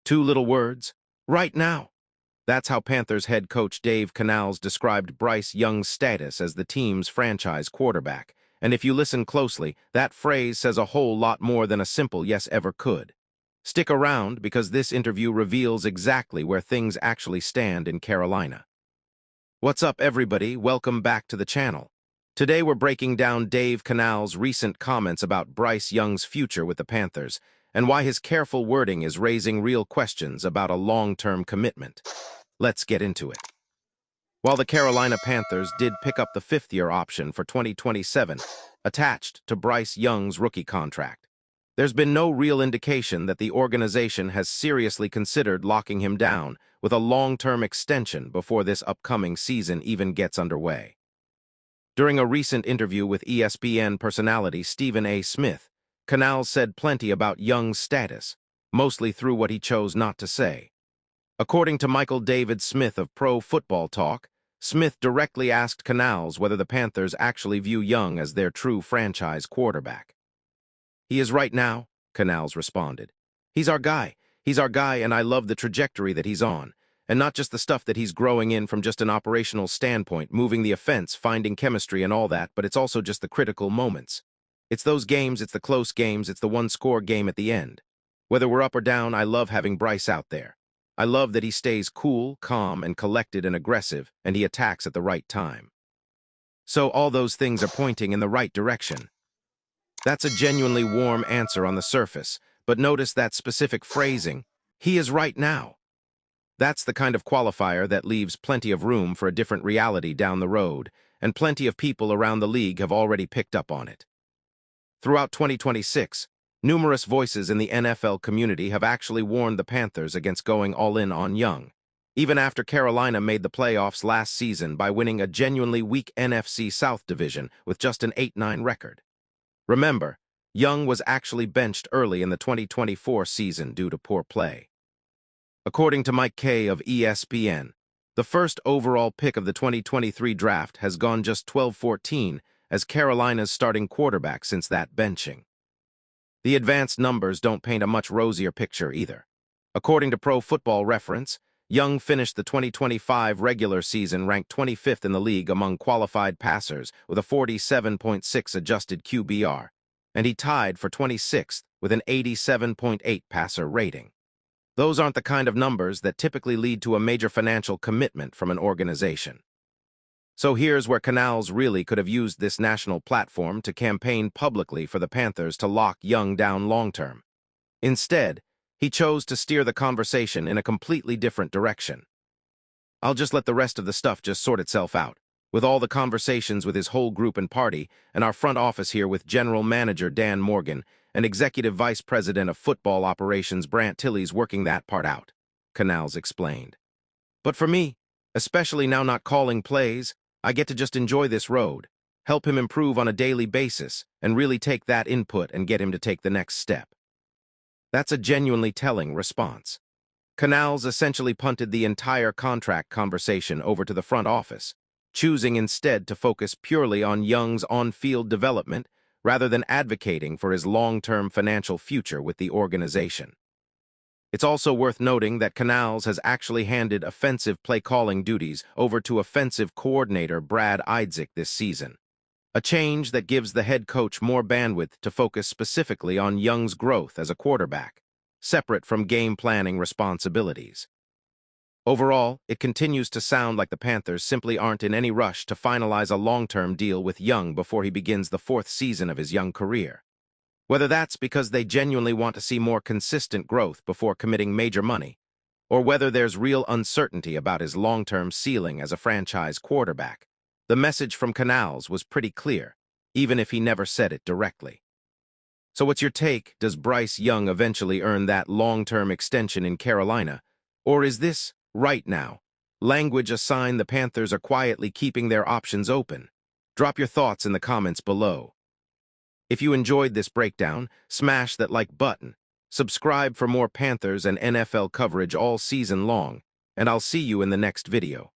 Two little words, right now. That's how Panthers head coach Dave Canales described Bryce Young's status as the team's franchise quarterback. And if you listen closely, that phrase says a whole lot more than a simple yes ever could. Stick around because this interview reveals exactly where things actually stand in Carolina. What's up, everybody? Welcome back to the channel. Today we're breaking down Dave Canales' recent comments about Bryce Young's future with the Panthers and why his careful wording is raising real questions about a long-term commitment. Let's get into it. While the Carolina Panthers did pick up the fifth-year option for 2027, attached to Bryce Young's rookie contract, there's been no real indication that the organization has seriously considered locking him down with a long-term extension before this upcoming season even gets underway. During a recent interview with ESPN personality Stephen A. Smith, Canales said plenty about Young's status, mostly through what he chose not to say. According to Michael David Smith of Pro Football Talk, Smith directly asked Canales whether the Panthers actually view Young as their true franchise quarterback. "He is right now," Canales responded. He's our guy, and I love the trajectory that he's on, and not just the stuff that he's growing in from just an operational standpoint, moving the offense, finding chemistry and all that, but it's also just the critical moments. It's those games, it's the close games, it's the one-score game at the end. Whether we're up or down, I love having Bryce out there. I love that he stays cool, calm, and collected and aggressive, and he attacks at the right time. So all those things are pointing in the right direction. That's a genuinely warm answer on the surface, but notice that specific phrasing, "he is right now." That's the kind of qualifier that leaves plenty of room for a different reality down the road, and plenty of people around the league have already picked up on it. Throughout 2026, numerous voices in the NFL community have actually warned the Panthers against going all in on Young, even after Carolina made the playoffs last season by winning a genuinely weak NFC South division with just an 8-9 record. Remember, Young was actually benched early in the 2024 season due to poor play. According to Mike Kay of ESPN, the first overall pick of the 2023 draft has gone just 12-14 as Carolina's starting quarterback since that benching. The advanced numbers don't paint a much rosier picture either. According to Pro Football Reference, Young finished the 2025 regular season ranked 25th in the league among qualified passers with a 47.6 adjusted QBR, and he tied for 26th with an 87.8 passer rating. Those aren't the kind of numbers that typically lead to a major financial commitment from an organization. So here's where Canales really could have used this national platform to campaign publicly for the Panthers to lock Young down long-term. Instead, he chose to steer the conversation in a completely different direction. "I'll just let the rest of the stuff just sort itself out, with all the conversations with his whole group and party, and our front office here with General Manager Dan Morgan and Executive Vice President of Football Operations Brant Tilley's working that part out," Canales explained. "But for me, especially now not calling plays, I get to just enjoy this road, help him improve on a daily basis, and really take that input and get him to take the next step." That's a genuinely telling response. Canales essentially punted the entire contract conversation over to the front office, choosing instead to focus purely on Young's on-field development rather than advocating for his long-term financial future with the organization. It's also worth noting that Canales has actually handed offensive play-calling duties over to offensive coordinator Brad Idzik this season, a change that gives the head coach more bandwidth to focus specifically on Young's growth as a quarterback, separate from game planning responsibilities. Overall, it continues to sound like the Panthers simply aren't in any rush to finalize a long-term deal with Young before he begins the fourth season of his young career. Whether that's because they genuinely want to see more consistent growth before committing major money, or whether there's real uncertainty about his long-term ceiling as a franchise quarterback, the message from Canales was pretty clear, even if he never said it directly. So what's your take? Does Bryce Young eventually earn that long-term extension in Carolina, or is this, right now, language a sign the Panthers are quietly keeping their options open? Drop your thoughts in the comments below. If you enjoyed this breakdown, smash that like button, subscribe for more Panthers and NFL coverage all season long, and I'll see you in the next video.